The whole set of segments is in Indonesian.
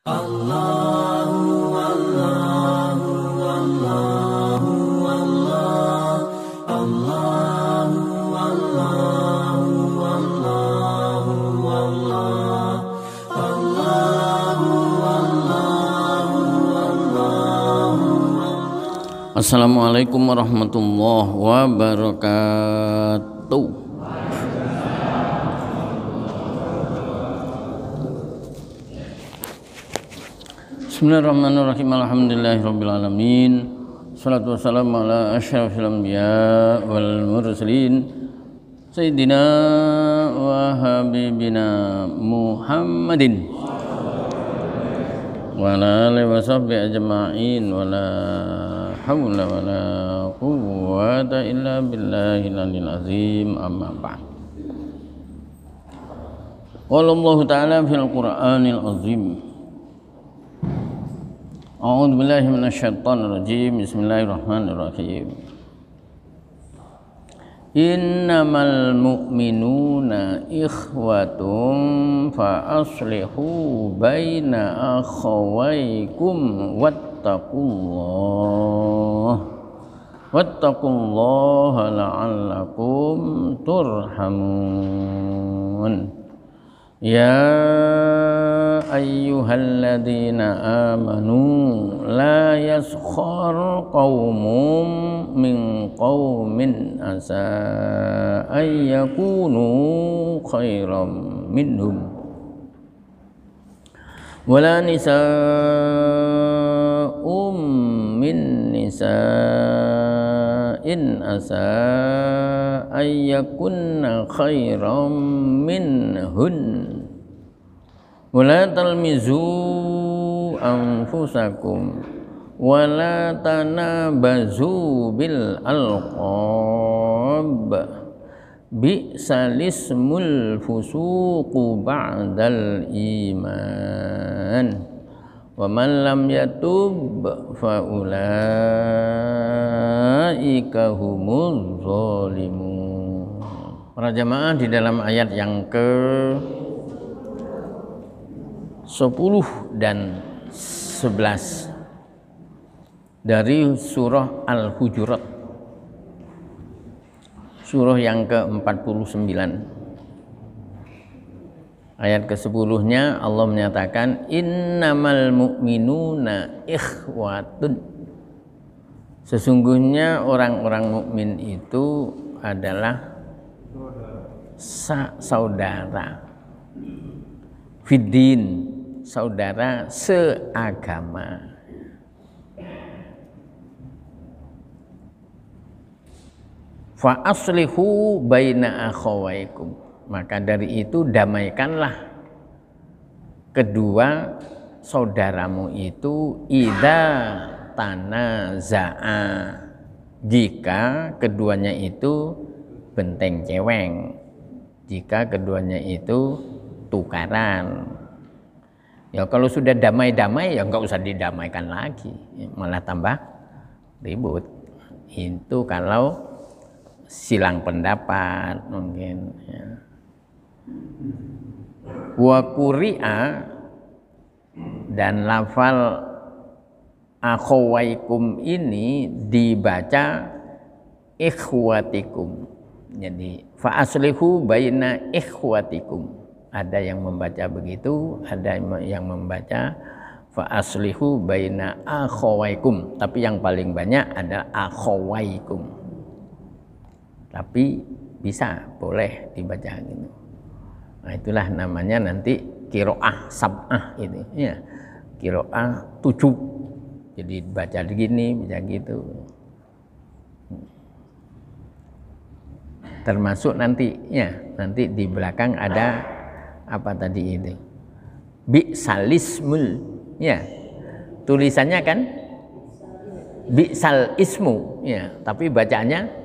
Allahu Allahu Allahu Allah Allahu Allahu Allahu Allah Allahu Allahu Allahu. Assalamualaikum warahmatullahi wabarakatuh. Bismillahirrahmanirrahim. Alhamdulillahirabbil alamin. Shalatu wassalamu ala asyrafil anbiya wal mursalin sayyidina wa habibina Muhammadin wa ala alihi wa sahbihi ajma'in wa la haula wa la quwwata illa billahil aliyyil azim. Amma ba'd. Qala Allah ta'ala fil Qur'anil azim. A'udzu billahi minasyaitonir rajim. Bismillahirrahmanirrahim. Innamal mu'minuna ikhwatun fa aslihu baina akhawaykum wattaqullaha la'allakum turhamun. Ya ayyuhalladzina amanu la yaskhar qaumun min qaumin asa ay yakunu khairam minhum wala nisa'um min nisa'in asa ay yakunna khairam minhun wala talmizu anfusakum wala tanabazu bil alqab bi'sal ismul fusuqu ba'dal iman wa man lam yatub fa ulaika humuz zalimun. Para jamaah, di dalam ayat yang ke 10 dan 11 dari surah Al-Hujurat, surah yang ke-49, ayat ke-10-nya Allah menyatakan innamal mu'minuna ikhwatun, sesungguhnya orang-orang mukmin itu adalah saudara fiddin, saudara seagama. Fa aslihu baina akhawaikum, maka dari itu damaikanlah kedua saudaramu itu idza tanaza'a, jika keduanya itu benteng ceweng, jika keduanya itu tukaran. Ya kalau sudah damai-damai ya enggak usah didamaikan lagi, malah tambah ribut. Itu kalau silang pendapat mungkin ya. Wa quri'a, dan lafal akhawaikum ini dibaca ikhwatikum. Jadi fa aslihu baina ikhwatikum. Ada yang membaca begitu, ada yang membaca fa aslihu baina akhawaikum, tapi yang paling banyak adalah akhawaikum. Tapi bisa, boleh dibaca gitu. Nah, itulah namanya nanti qiraah sab'ah itu ya. Qiraah 7. Jadi baca begini, baca gitu. Termasuk nanti ya, nanti di belakang ada apa tadi itu? Bi'sal ismul ya. Tulisannya kan bi'sal ismu ya, tapi bacaannya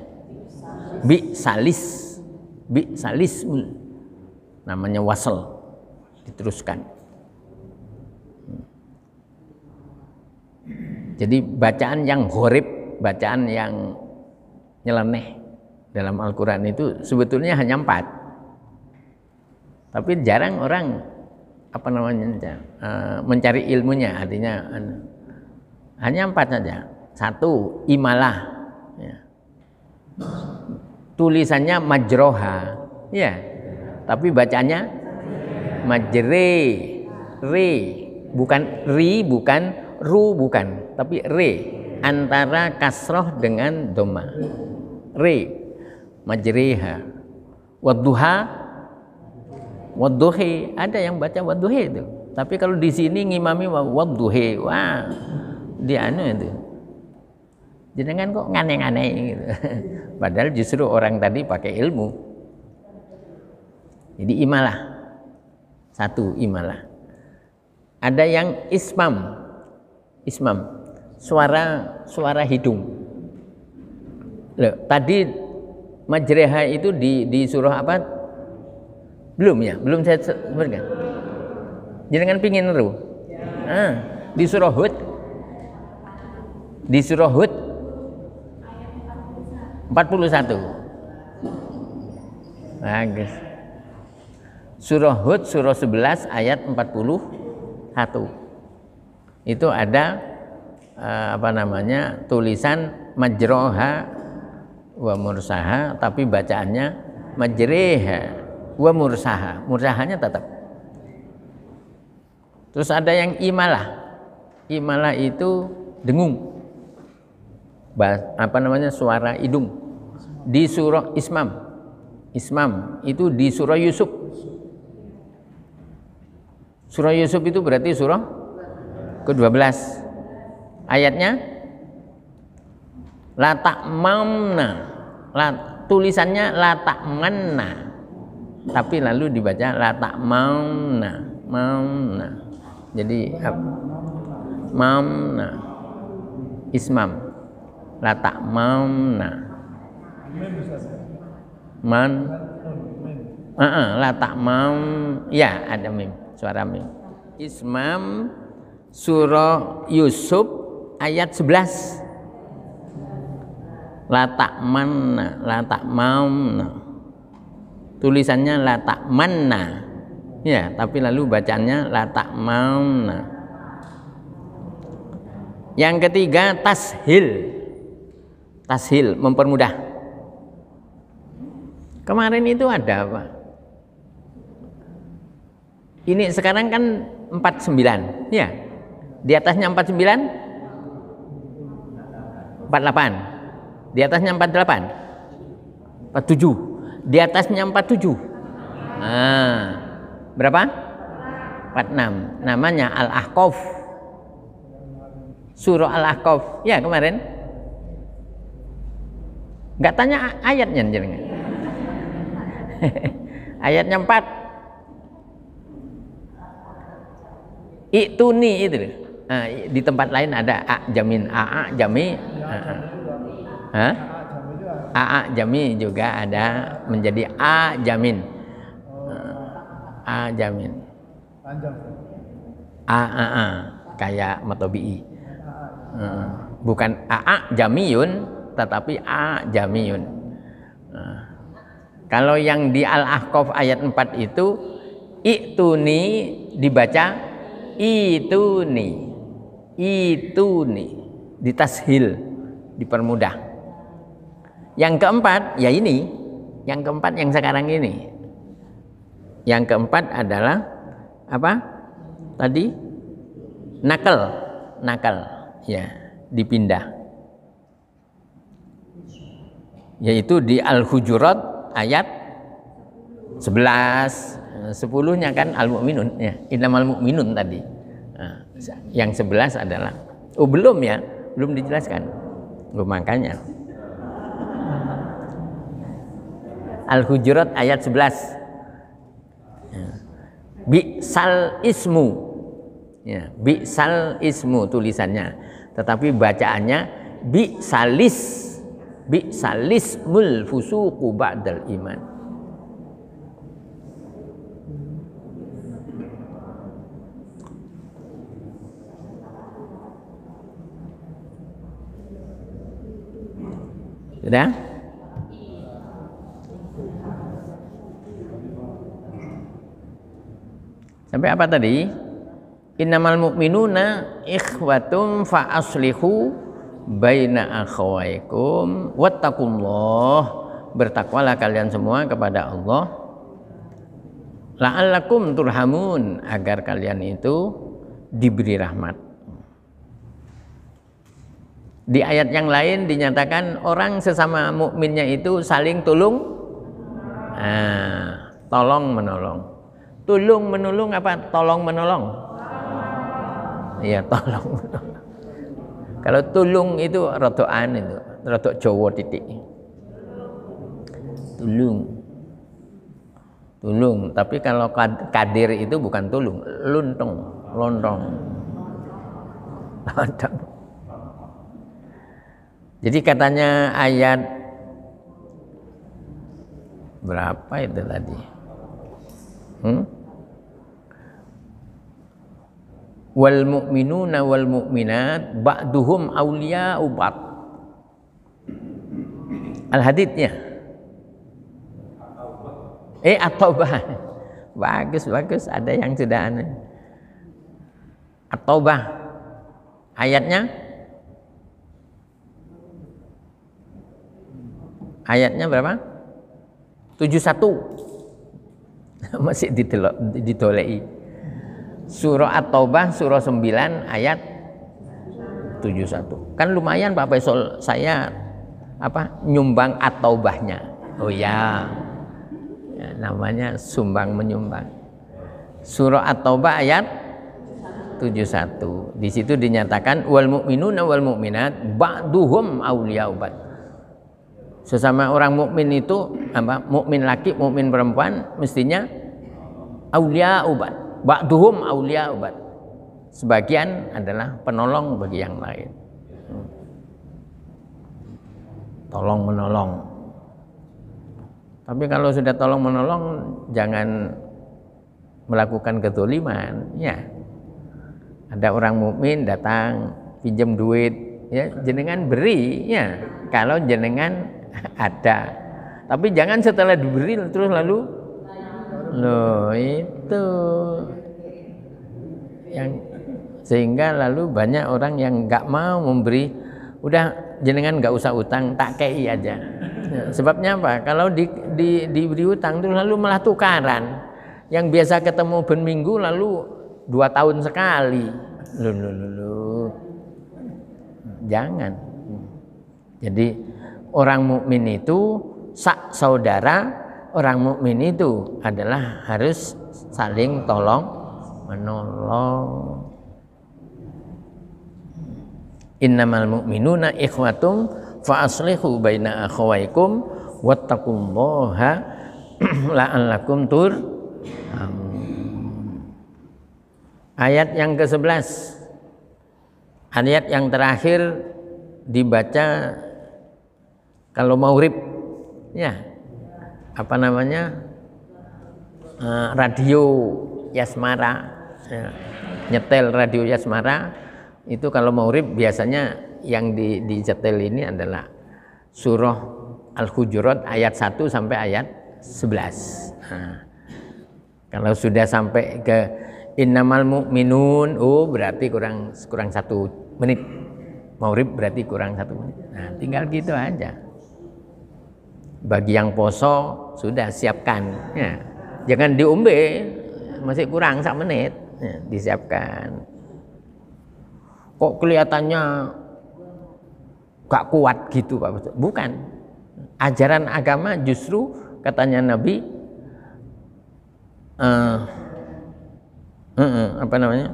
bi'salismul, namanya wasal, diteruskan. Jadi bacaan yang gharib, bacaan yang nyeleneh dalam Al-Quran itu sebetulnya hanya 4, tapi jarang orang apa namanya, mencari ilmunya, artinya hanya 4 saja. 1, imalah, ya. Tulisannya majroha, ya, tapi bacanya majre, re, bukan ri, bukan ru, bukan, tapi re, antara kasroh dengan doma, re, majreha. Wadduha, wadduhi, ada yang baca wadduhi itu, tapi kalau di sini ngimami wadduhi, wah, dia anu itu. Jenengan kok ngane-ngane gitu. Padahal justru orang tadi pakai ilmu. Jadi imalah. 1, imalah. Ada yang ismam. Ismam. Suara hidung. Loh, tadi majreha itu di surah apa? Belum ya? Belum saya sebutkan. Jenengan pingin ru? Di surah Hud. Di surah Hud 41. Bagus. Surah Hud surah 11 ayat 41. Itu ada apa namanya? Tulisan majroha wa mursaha, tapi bacaannya majreha wa mursaha. Mursahanya tetap. Terus ada yang imalah. Imalah itu dengung. Apa namanya? Suara hidung. Di surah Ismam. Ismam itu di surah Yusuf. Surah Yusuf itu berarti surah ke-12. Ayatnya la ta'mamna. Tulisannya la ta'manna. Tapi lalu dibaca la ta'mamna. Mamna. Jadi mamna. Ismam. La ta'mamna. La ta'mam, ya ada mim, suara mim. Ismam surah Yusuf ayat 11. La ta'manna, la ta'mamna. Tulisannya la ta'manna. Ya, tapi lalu bacanya la ta'mamna. Yang ketiga tashil. Tashil, mempermudah. Kemarin itu ada apa? Ini sekarang kan 49, ya. Di atasnya 49, 48. Di atasnya 48, 47. Di atasnya 47. Nah, berapa? 46. Namanya Al-Ahqaf. Surah Al-Ahqaf. Ya, kemarin. Enggak tanya ayatnya jenengan. Ayatnya 4. Iktuni itu. Nah, di tempat lain ada a jamin, a jami. A jami juga ada menjadi a jamin. A jamin. A kayak matobi'i. Bukan a jamiyun tetapi a jamiyun. Kalau yang di Al-Ahqaf ayat 4 itu iktuni dibaca ituni. Ituni ditashil, dipermudah. Yang keempat ya ini, yang keempat yang sekarang ini. Yang keempat adalah apa? Tadi nakal ya, dipindah. Yaitu di Al-Hujurat ayat 11, 10-nya kan Al-Mu'minun ya, innamal mu'minun tadi. Nah, yang 11 adalah belum ya, belum dijelaskan. Makanya Al-Hujurat ayat 11. Bi'sal ismu. Ya, bi'sal ismu tulisannya, tetapi bacaannya bi'salismul fusuqu ba'dal iman. Sudah? Sampai apa tadi? Innamal mu'minuna ikhwatum fa aslihu baina akhawaikum wattaqullah. Bertakwalah kalian semua kepada Allah. La'allakum turhamun, agar kalian itu diberi rahmat. Di ayat yang lain dinyatakan orang sesama mukminnya itu saling tolong menolong. Tulung menolong apa? Tolong menolong. Iya, tolong menolong. Kalau tulung itu rodokan itu, rodok Jawa titik. Tulung, tapi kalau kadir itu bukan tulung, lontong. Jadi katanya ayat berapa itu tadi? Wal mu'minuna wal mu'minat ba'duhum awliya'u ba'd. Al-Hadidnya. At-Taubah. Bagus, ada yang sudah aneh. At-Taubah. Ayatnya berapa? 71. Masih ditolei. Surah At-Taubah surah 9 ayat 71. Kan lumayan Pak Faisal saya nyumbang At-Taubahnya. Oh ya, namanya sumbang menyumbang. Surah At-Taubah ayat 71. Di situ dinyatakan wal mu'minuna wal mu'minat ba'duhum awliya'u ba'd. Sesama orang mukmin itu mukmin laki, mukmin perempuan mestinya awliya'u ba'd. Ba'duhum awliya'u ba'd. Sebagian adalah penolong bagi yang lain. Tolong menolong. Tapi kalau sudah tolong menolong jangan melakukan kezaliman, ya. Ada orang mukmin datang pinjam duit, ya jenengan beri, ya. Kalau jenengan ada. Tapi jangan setelah diberi terus lalu loh itu yang sehingga lalu banyak orang yang nggak mau memberi. Udah jenengan nggak usah utang, tak kei aja. Sebabnya apa? Kalau diberi utang terus lalu malah tukaran. Yang biasa ketemu ben minggu lalu 2 tahun sekali. Loh. Jangan. Jadi orang mukmin itu sak saudara, orang mukmin itu adalah harus saling tolong menolong. Innamal mu'minuna ikhwatum fa aslihu baina akhawaikum wattaqullaha la'allakum Ayat yang ke-11, ayat yang terakhir dibaca kalau maghrib, ya apa namanya, radio Yasmara, ya, nyetel radio Yasmara itu kalau maghrib biasanya yang dicetel ini adalah surah Al-Hujurat ayat 1 sampai ayat 11. Nah, kalau sudah sampai ke innamal mu'minun, berarti kurang 1 menit. Maghrib berarti kurang 1 menit. Nah, tinggal gitu aja. Bagi yang poso sudah siapkan, ya. Jangan diombe, masih kurang 1 menit, ya, disiapkan. Kok kelihatannya gak kuat gitu Pak? Bukan. Ajaran agama justru katanya Nabi apa namanya?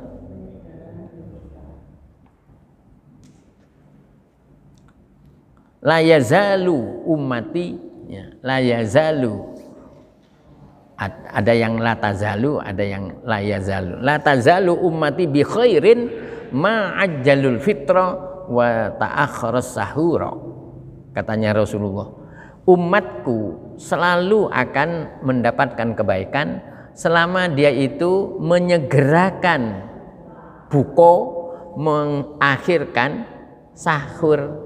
La yazalu ummati, ya, la yazalu. Ada yang la tazalu, ada yang la yazalu. La tazalu ummati bi khairin ma'ajjalul fitra wa ta'akharas sahura. Katanya Rasulullah, umatku selalu akan mendapatkan kebaikan selama dia itu menyegerakan buka, mengakhirkan sahur.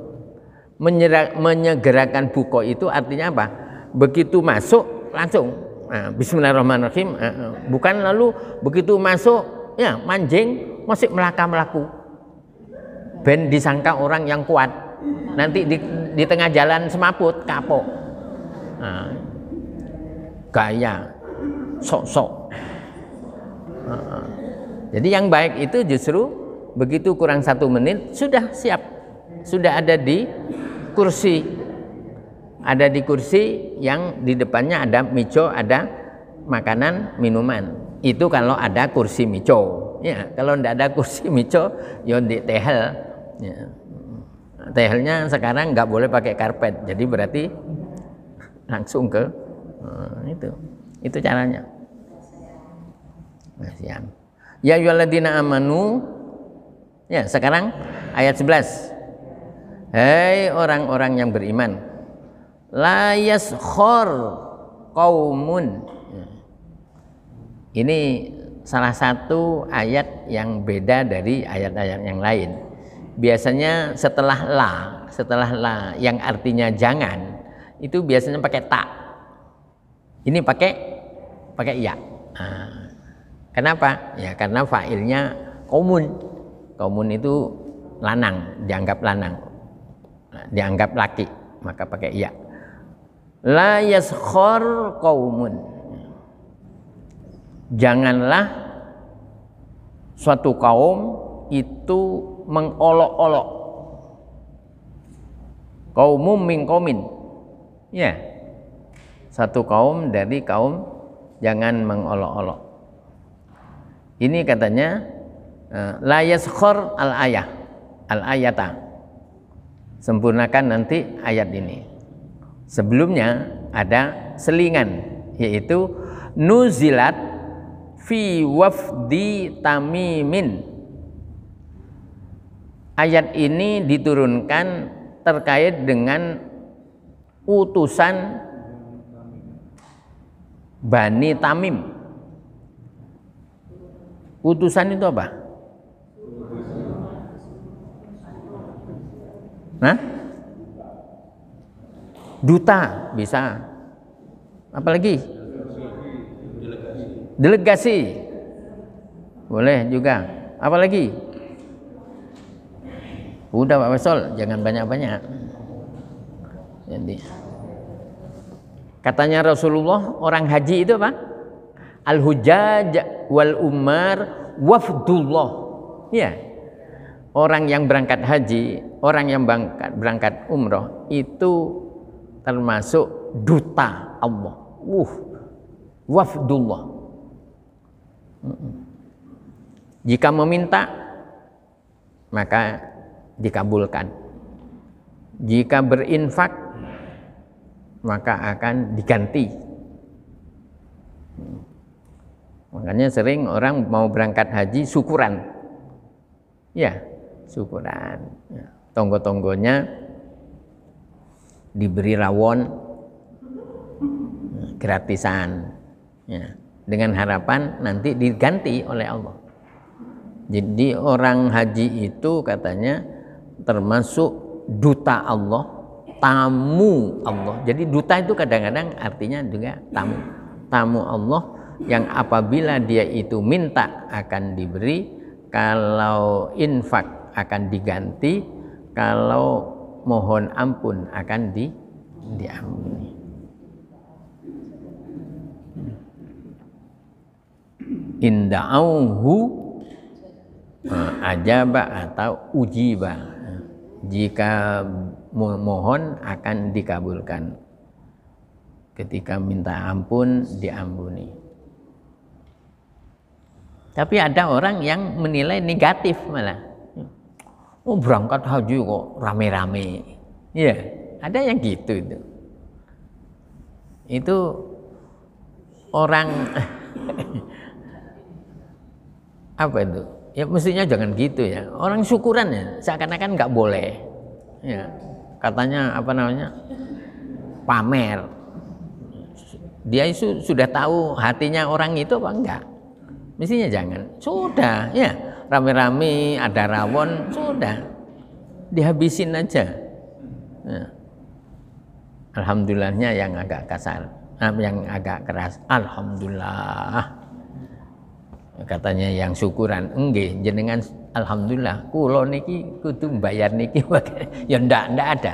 Menyegerakan buka itu artinya apa? Begitu masuk langsung Bismillahirrahmanirrahim. Bukan lalu begitu masuk ya manjing masih melaku. Ben disangka orang yang kuat. Nanti di tengah jalan semaput kapok. Gaya sok-sok. Jadi yang baik itu justru begitu kurang 1 menit sudah siap, sudah ada di kursi, yang di depannya ada mico, ada makanan minuman. Itu kalau ada kursi mico. Ya, kalau tidak ada kursi mico, ya di tehel. Ya. Tehelnya sekarang nggak boleh pakai karpet, jadi berarti langsung ke itu caranya. Siap. Ya ayyuhalladzina amanu. Ya, sekarang ayat 11. Hei orang-orang yang beriman, la yaskhor qaumun. Ini salah satu ayat yang beda dari ayat-ayat yang lain. Biasanya setelah la yang artinya jangan, itu biasanya pakai ta. Ini pakai ya. Kenapa? Ya karena fa'ilnya qaumun. Qaumun itu lanang, dianggap lanang. Dianggap laki, maka pakai ya. La yaskhor qaumun. Janganlah suatu kaum itu mengolok-olok. Qaumum min qaumin. Ya. Satu kaum dari kaum jangan mengolok-olok. Ini katanya la yaskhor al-ayata. Sempurnakan nanti ayat ini. Sebelumnya ada selingan, yaitu nuzilat fi wafdi tamimin. Ayat ini diturunkan terkait dengan utusan Bani Tamim. Utusan itu apa? Duta bisa. Apalagi? Delegasi. Boleh juga. Apalagi? Udah Pak Fasol, jangan banyak-banyak. Jadi katanya Rasulullah, orang haji itu apa? Al-hujjaj wal umar wafdullah. Ya. Orang yang berangkat haji, orang yang berangkat umroh itu termasuk duta Allah. Wafdullah. Jika meminta maka dikabulkan. Jika berinfak maka akan diganti. Makanya sering orang mau berangkat haji syukuran. Ya, syukuran. Tonggo-tonggonya diberi rawon gratisan. Ya, dengan harapan nanti diganti oleh Allah. Jadi orang haji itu katanya termasuk duta Allah, tamu Allah. Jadi duta itu kadang-kadang artinya juga tamu. Tamu Allah yang apabila dia itu minta akan diberi, kalau infak akan diganti, kalau mohon ampun akan diampuni. Inda'auhu ajaba atau ujiba. Jika mohon akan dikabulkan. Ketika minta ampun diampuni. Tapi ada orang yang menilai negatif malah. Oh, berangkat haji kok rame-rame. Ya, ada yang gitu itu. Itu orang apa itu? Ya mestinya jangan gitu ya. Orang syukuran ya, seakan-akan nggak boleh. Ya, katanya apa namanya? Pamer. Dia itu sudah tahu hatinya orang itu apa enggak? Mestinya jangan. Sudah, ya. Rame-rame ada rawon, sudah. Dihabisin aja. Ya. Alhamdulillahnya yang agak kasar. yang agak keras. Alhamdulillah. Katanya yang syukuran, enggih jenengan alhamdulillah kula niki kudu bayar niki. Ya ndak ada.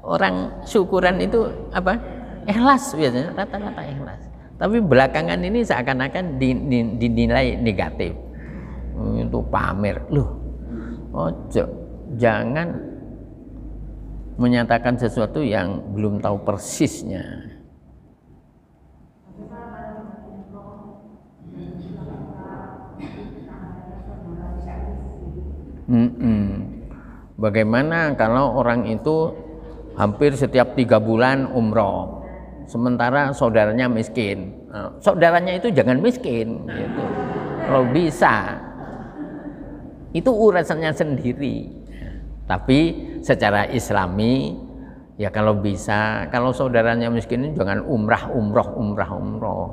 Orang syukuran itu apa? Ikhlas biasanya, rata-rata ikhlas. Tapi belakangan ini seakan-akan dinilai negatif. Itu pamer. Loh, ojo, jangan menyatakan sesuatu yang belum tahu persisnya. Bagaimana kalau orang itu hampir setiap 3 bulan umroh, sementara saudaranya miskin? Saudaranya itu jangan miskin, gitu. Kalau bisa, itu urusannya sendiri. Tapi secara Islami, ya kalau bisa, kalau saudaranya miskin jangan umrah.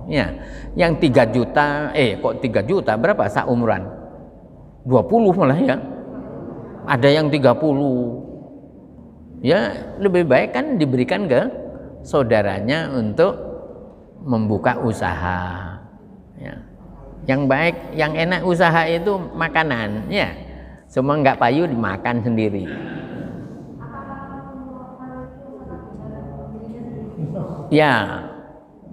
Ya, yang 3 juta, kok 3 juta berapa sak umran? 20 malah ya. Ada yang 30. Ya lebih baik kan diberikan ke saudaranya untuk membuka usaha. Ya. Yang baik, yang enak usaha itu makanan, ya. Semua nggak payu dimakan sendiri. Ya,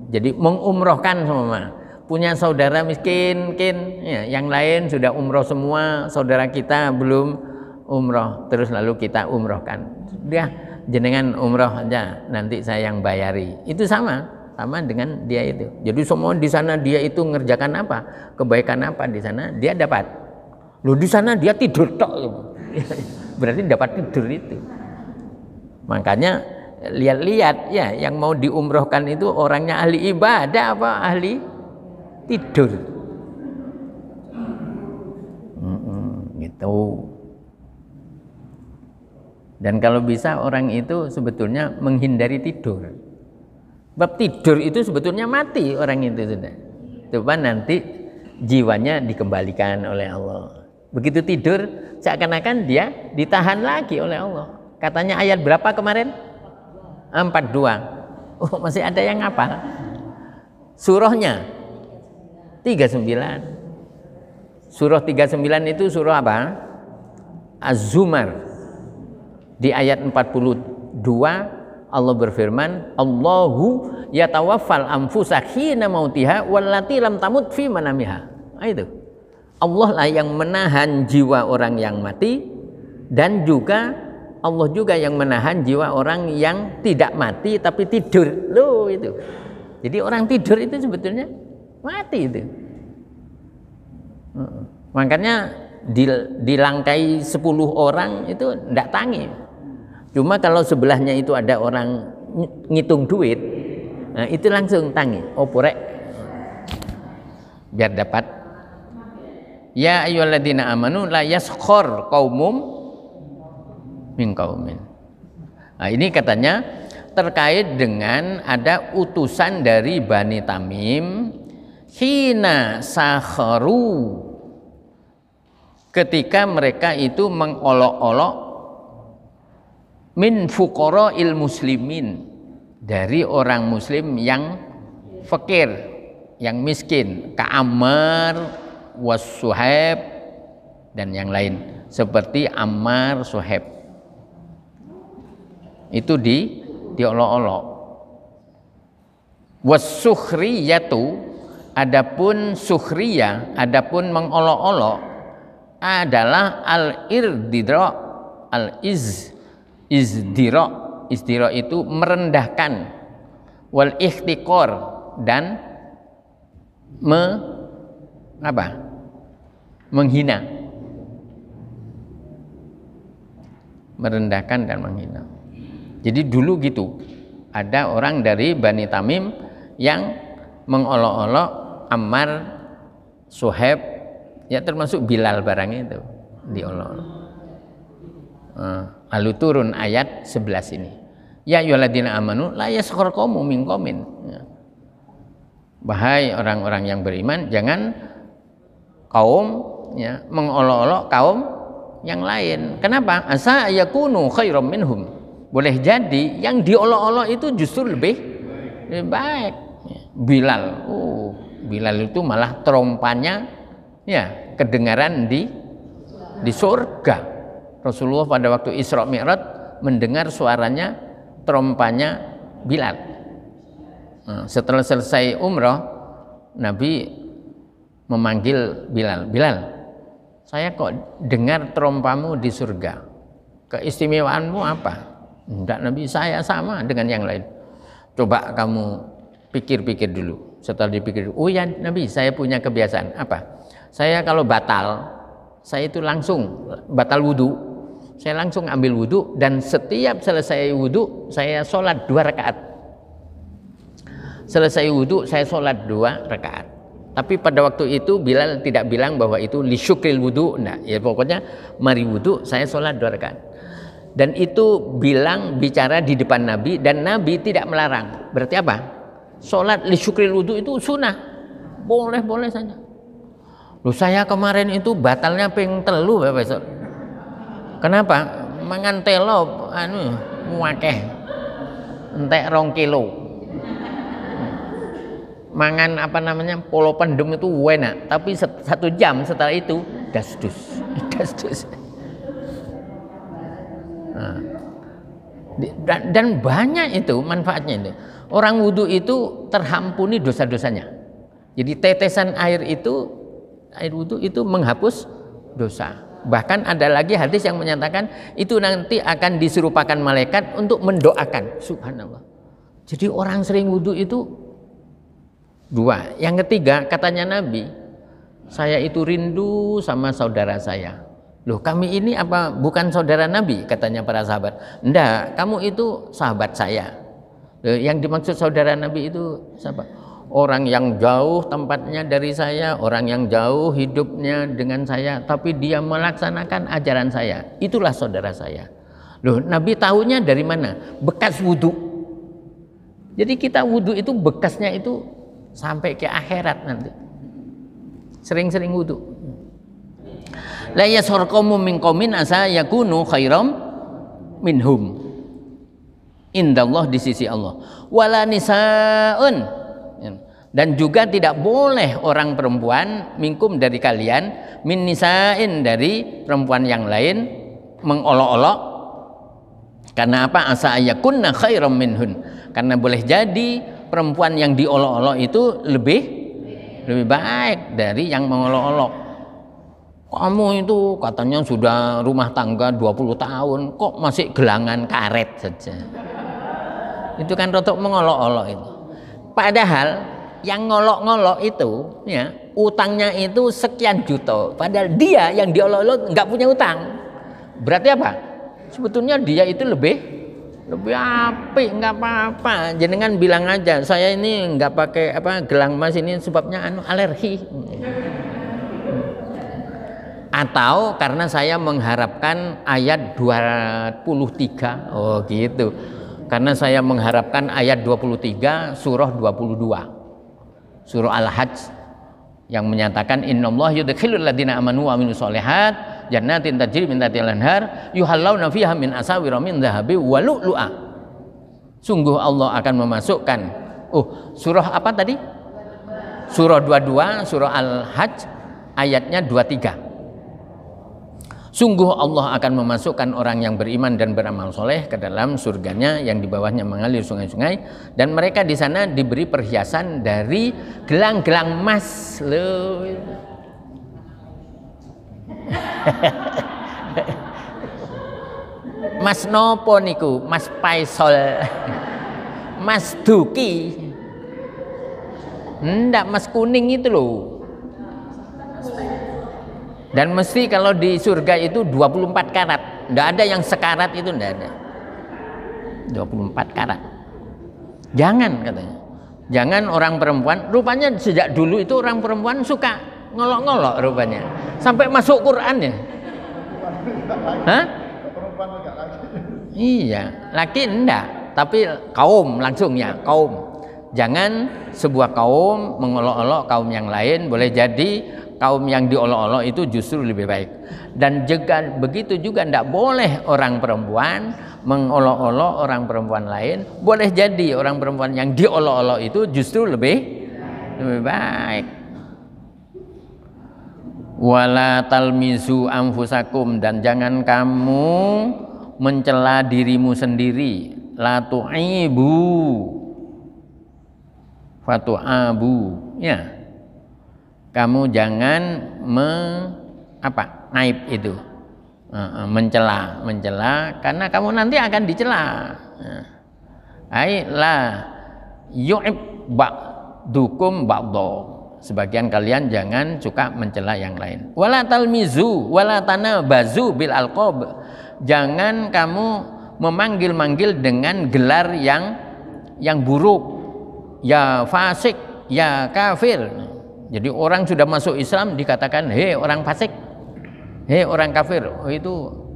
jadi mengumrohkan semua. Punya saudara miskin, ya, yang lain sudah umroh semua, saudara kita belum umroh, terus lalu kita umrohkan. Dia jenengan umroh aja, nanti saya yang bayari. Itu sama dengan dia itu. Jadi semua di sana dia itu ngerjakan apa, kebaikan apa di sana dia dapat. Loh di sana dia tidur tok, berarti dapat tidur itu. Makanya lihat-lihat ya, yang mau diumrohkan itu orangnya ahli ibadah apa ahli tidur. Gitu. Dan kalau bisa orang itu sebetulnya menghindari tidur. Sebab tidur itu sebetulnya mati orang itu sudah. Coba nanti jiwanya dikembalikan oleh Allah. Begitu tidur seakan-akan dia ditahan lagi oleh Allah. Katanya ayat berapa kemarin? 42. Oh, masih ada yang hafal. Surahnya 39. Surah 39 itu surah apa? Az-Zumar. Di ayat 42 Allah berfirman, Allahu yatawaffal anfusa hina mautiha wallati lam tamut fi manamiha. Itu. Allah lah yang menahan jiwa orang yang mati, dan juga Allah juga yang menahan jiwa orang yang tidak mati tapi tidur. Loh itu. Jadi orang tidur itu sebetulnya mati itu. Makanya dilangkai 10 orang itu enggak tangi. Cuma kalau sebelahnya itu ada orang ngitung duit, nah itu langsung tangi. Oh porek, biar dapat. Ya ayyuhalladzina amanu la yaskhor qaumum min qaumin. Nah ini katanya terkait dengan ada utusan dari Bani Tamim hina sakharu, ketika mereka itu mengolok-olok min fuqara'il muslimin, dari orang muslim yang fakir, yang miskin, ka Ammar was Suhaib dan yang lain seperti Ammar, Suhaib. Itu diolok-olok. Was sukhriyatu, adapun sukhriyah, adapun mengolok-olok adalah al-irdidra, izdira itu merendahkan, wal ikhtiqor dan menghina, merendahkan dan menghina. Jadi dulu gitu, ada orang dari Bani Tamim yang mengolok-olok Ammar, Suhaib, ya termasuk Bilal barang itu diolok-olok. Lalu turun ayat 11 ini. Ya ayyuhalladzina amanu la yaskhar qaumun min qaumin. Wahai orang-orang yang beriman, jangan kaum ya mengolok-olok kaum yang lain. Kenapa? Asa yakunu khairam minhum. Boleh jadi yang diolok-olok itu justru lebih lebih baik. Bilal, Bilal itu malah trompanya ya kedengaran di surga. Rasulullah pada waktu Isra Mi'raj mendengar suaranya trompanya Bilal. Nah, setelah selesai umroh, Nabi memanggil Bilal, Bilal, saya kok dengar trompamu di surga. Keistimewaanmu apa? Enggak Nabi, saya sama dengan yang lain. Coba kamu pikir-pikir dulu. Setelah dipikir, oh ya Nabi, saya punya kebiasaan. Apa? Saya kalau batal, saya itu langsung batal wudhu. Saya langsung ambil wudhu dan setiap selesai wudhu saya sholat 2 rakaat. Selesai wudhu saya sholat 2 rakaat. Tapi pada waktu itu Bilal tidak bilang bahwa itu li syukril wudhu. Nah, ya pokoknya mari wudhu saya sholat 2 rakaat. Dan itu bicara di depan Nabi dan Nabi tidak melarang. Berarti apa? Sholat li syukril wudhu itu sunnah, boleh saja. Loh, saya kemarin itu batalnya ping 3 besok. Kenapa? Mangan telo muakeh entek 2 kilo. Mangan polo pendem itu enak, tapi 1 jam setelah itu dasdus. Nah, dan banyak itu manfaatnya itu. Orang wudhu itu terhampuni dosa-dosanya. Jadi tetesan air wudhu itu menghapus dosa. Bahkan ada lagi hadis yang menyatakan itu nanti akan diserupakan malaikat untuk mendoakan. Subhanallah. Jadi orang sering wudhu itu 2. Yang ketiga, katanya Nabi, saya itu rindu sama saudara saya. Loh, kami ini apa bukan saudara Nabi? Katanya para sahabat. Enggak, kamu itu sahabat saya. Yang dimaksud saudara Nabi itu siapa? Orang yang jauh tempatnya dari saya, orang yang jauh hidupnya dengan saya, tapi dia melaksanakan ajaran saya. Itulah saudara saya. Loh, Nabi tahunya dari mana? Bekas wudhu. Jadi kita wudhu itu bekasnya itu sampai ke akhirat nanti. Sering-sering wudhu. La yasurqamu min qaumin asa yakunu khairam minhum. Indallah, di sisi Allah. Wala nisaun, dan juga tidak boleh orang perempuan minkum dari kalian, min nisain dari perempuan yang lain mengolok-olok. Karena apa? Asa ayakunna khairam minhun. Karena boleh jadi perempuan yang diolok-olok itu lebih baik dari yang mengolok-olok. Kamu itu katanya sudah rumah tangga 20 tahun, kok masih gelangan karet saja. Itu kan rotok mengolok-olok itu. Padahal yang ngolok-ngolok itu ya utangnya itu sekian juta, padahal dia yang diolok-olok nggak punya utang. Berarti apa? Sebetulnya dia itu lebih apik, nggak apa-apa. Jenengan bilang aja, saya ini nggak pakai gelang emas ini sebabnya alergi. Atau karena saya mengharapkan ayat 23. Oh gitu. Karena saya mengharapkan ayat 23 surah 22. Surah Al-Hajj yang menyatakan innallaha yudkhilul ladzina amanu wa amilus solihat jannatin tajri min tahtiha al-anhar yuhallawna fiha min asawira min dhahabi wa lu'lu'a. Sungguh Allah akan memasukkan. Surah apa tadi? Surah 22, surah Al-Hajj ayatnya 23. Sungguh Allah akan memasukkan orang yang beriman dan beramal soleh ke dalam surganya yang di bawahnya mengalir sungai-sungai, dan mereka di sana diberi perhiasan dari gelang-gelang emas. Mas nopo niku? Mas Paisol, Mas Duki, enggak, mas kuning itu loh. Dan mesti kalau di surga itu 24 karat. Enggak ada yang sekarat itu, enggak ada. 24 karat. Jangan katanya. Jangan orang perempuan, rupanya sejak dulu itu orang perempuan suka ngolok-ngolok rupanya. Sampai masuk Quran ya. Hah? Iya, laki enggak, tapi kaum langsung ya, kaum. Jangan sebuah kaum mengolok-olok kaum yang lain, boleh jadi kaum yang diolok-olok itu justru lebih baik. Dan juga begitu juga tidak boleh orang perempuan mengolok-olok orang perempuan lain, boleh jadi orang perempuan yang diolok-olok itu justru lebih baik. Wala talmizu anfusakum, dan jangan kamu mencela dirimu sendiri. La tu'ibu fatu'abu, ya. Kamu jangan aib itu, mencela karena kamu nanti akan dicela. Ai la yu'ib ba'dukum ba'dho, sebagian kalian jangan suka mencela yang lain. Wala talmizu wala tanabazu bil alqab, jangan kamu memanggil-manggil dengan gelar yang buruk, ya fasik, ya kafir. Jadi orang sudah masuk Islam dikatakan hei orang fasik, hei orang kafir. Oh,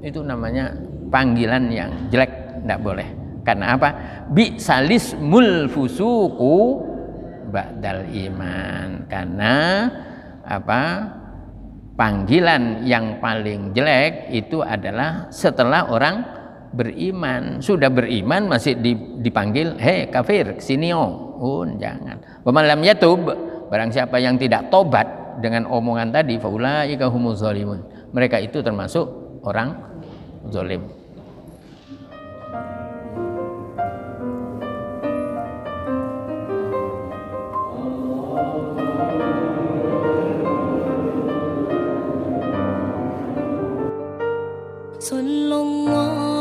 itu namanya panggilan yang jelek, tidak boleh. Karena apa? Bi salismul fusuku ba'dal iman. Karena apa? Panggilan yang paling jelek itu adalah setelah orang beriman. Sudah beriman masih dipanggil hei kafir, kesini oh, jangan. Wa man lam yatub, barang siapa yang tidak tobat dengan omongan tadi, faulaika humuz zalimun, mereka itu termasuk orang zalim. Sallallahu